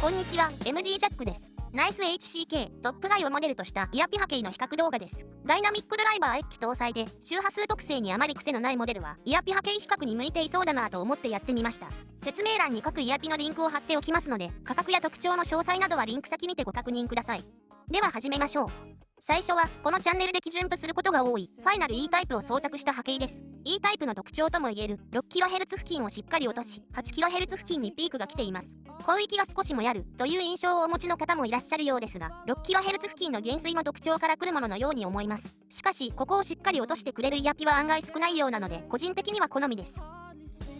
こんにちは、MD ジャックです。ナイス HCK トップガイをモデルとしたイヤピ波形の比較動画です。ダイナミックドライバー1機搭載で周波数特性にあまり癖のないモデルはイヤピ波形比較に向いていそうだなと思ってやってみました。説明欄に各イヤピのリンクを貼っておきますので、価格や特徴の詳細などはリンク先にてご確認ください。では始めましょう。最初はこのチャンネルで基準とすることが多いファイナル E タイプを装着した波形です。 E タイプの特徴ともいえる 6kHz 付近をしっかり落とし 8kHz 付近にピークが来ています。広域が少しもやるという印象をお持ちの方もいらっしゃるようですが、 6kHz 付近の減衰の特徴から来るもののように思います。しかしここをしっかり落としてくれるイヤピは案外少ないようなので個人的には好みです。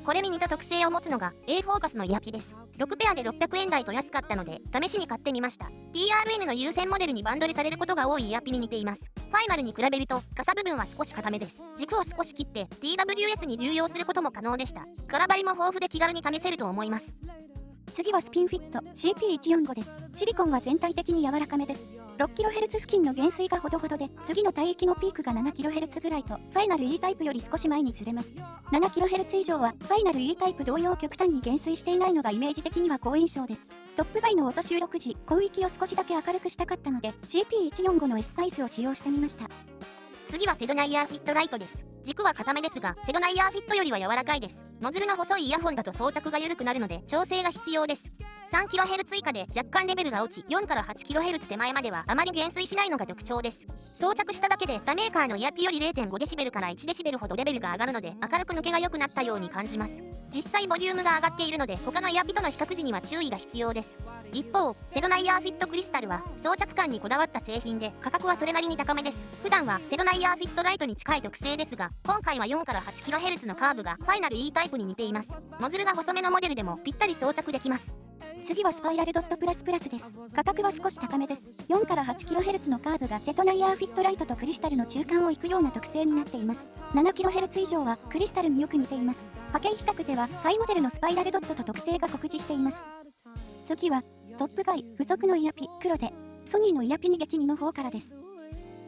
これに似た特性を持つのが A フォーカスのイヤピです。6ペアで600円台と安かったので試しに買ってみました。 TRN の有線モデルにバンドルされることが多いイヤピに似ています。ファイナルに比べると傘部分は少し固めです。軸を少し切って TWS に流用することも可能でした。柄張りも豊富で気軽に試せると思います。次はスピンフィット CP145 です。シリコンは全体的に柔らかめです。6kHz 付近の減衰がほどほどで、次の帯域のピークが 7kHz ぐらいと、ファイナル E タイプより少し前にずれます。7kHz 以上は、ファイナル E タイプ同様極端に減衰していないのがイメージ的には好印象です。トップガイの音収録時、広域を少しだけ明るくしたかったので、CP145 の S サイズを使用してみました。次はセドナイヤーフィットライトです。軸は硬めですが、セドナイヤーフィットよりは柔らかいです。ノズルの細いイヤホンだと装着が緩くなるので調整が必要です。3kHz 以下で若干レベルが落ち、4から 8kHz 手前まではあまり減衰しないのが特徴です。装着しただけで他メーカーのイヤピより 0.5dB から 1dB ほどレベルが上がるので明るく抜けが良くなったように感じます。実際ボリュームが上がっているので他のイヤピとの比較時には注意が必要です。一方、セドナイヤーフィットクリスタルは装着感にこだわった製品で価格はそれなりに高めです。普段はセドナイヤーフィットライトに近い特性ですが、今回は4から 8kHz のカーブがファイナル E タイプに似ています。ノズルが細めのモデルでもぴったり装着できます。次はスパイラルドットプラスプラスです。価格は少し高めです。4から 8kHz のカーブがセトナイヤーフィットライトとクリスタルの中間を行くような特性になっています。7kHz 以上はクリスタルによく似ています。波形比較では下位モデルのスパイラルドットと特性が酷似しています。次はトップガイ付属のイヤピ黒でソニーのイヤピ2激2の方からです。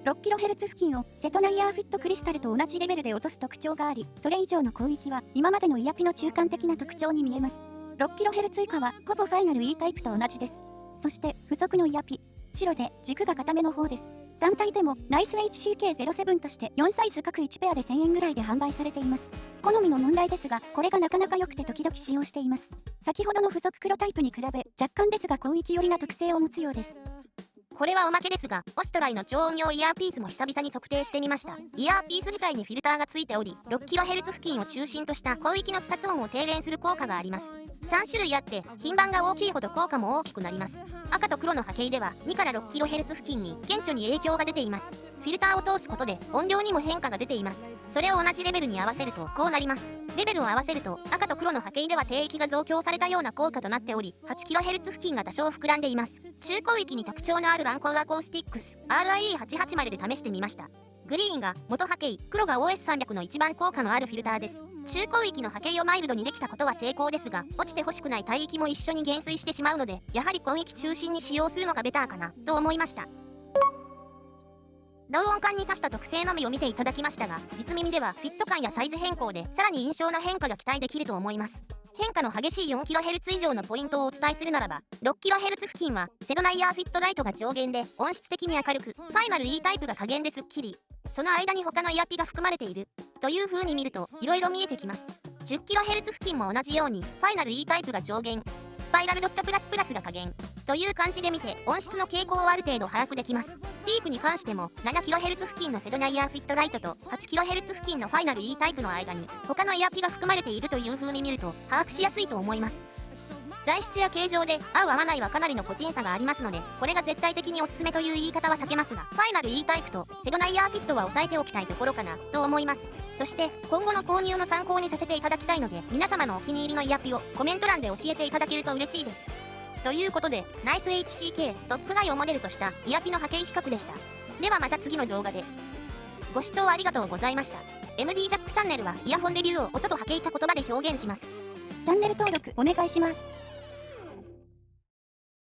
6kHz 付近をセトナイヤーフィットクリスタルと同じレベルで落とす特徴があり、それ以上の広域は今までのイヤピの中間的な特徴に見えます。6kHz 以下はほぼファイナル E タイプと同じです。そして付属のイヤピ白で軸が固めの方です。単体でもナイス HCK07 として4サイズ各1ペアで1000円ぐらいで販売されています。好みの問題ですが、これがなかなか良くて時々使用しています。先ほどの付属黒タイプに比べ若干ですが広域寄りな特性を持つようです。これはおまけですが、オストライの超音量イヤーピースも久々に測定してみました。イヤーピース自体にフィルターがついており、6kHz 付近を中心とした広域の視察音を低減する効果があります。3種類あって、頻番が大きいほど効果も大きくなります。赤と黒の波形では2から 6kHz 付近に顕著に影響が出ています。フィルターを通すことで音量にも変化が出ています。それを同じレベルに合わせるとこうなります。レベルを合わせると赤と黒の波形では低域が増強されたような効果となっており、 8kHz 付近が多少膨らんでいます。中広域に特徴のあるランコーアコースティックス RIE880 で試してみました。グリーンが元波形、黒が OS300 の一番効果のあるフィルターです。中広域の波形をマイルドにできたことは成功ですが、落ちてほしくない帯域も一緒に減衰してしまうので、やはり広域中心に使用するのがベターかなと思いました。同音管に挿した特性のみを見ていただきましたが、実耳ではフィット感やサイズ変更でさらに印象の変化が期待できると思います。変化の激しい 4kHz 以上のポイントをお伝えするならば、 6kHz 付近はセドナイヤーフィットライトが上限で音質的に明るく、ファイナル E タイプが下限ですっきり、その間に他のイヤピが含まれているという風に見ると色々見えてきます。 10kHz 付近も同じようにファイナル E タイプが上限、スパイラルドットプラスプラスが下限という感じで見て音質の傾向をある程度把握できます。ピークに関しても 7kHz 付近のセドナイヤーフィットライトと 8kHz 付近のファイナル E タイプの間に他のイヤピが含まれているという風に見ると把握しやすいと思います。材質や形状で合う合わないはかなりの個人差がありますので、これが絶対的におすすめという言い方は避けますが、ファイナル E タイプとセドナイヤーフィットは押さえておきたいところかなと思います。そして今後の購入の参考にさせていただきたいので、皆様のお気に入りのイヤピをコメント欄で教えていただけると嬉しいです。ということで、ナイス HCK トップガイをモデルとしたイヤピの波形比較でした。ではまた次の動画で。ご視聴ありがとうございました。MD ジャックチャンネルはイヤホンレビューを音と波形た言葉で表現します。チャンネル登録お願いします。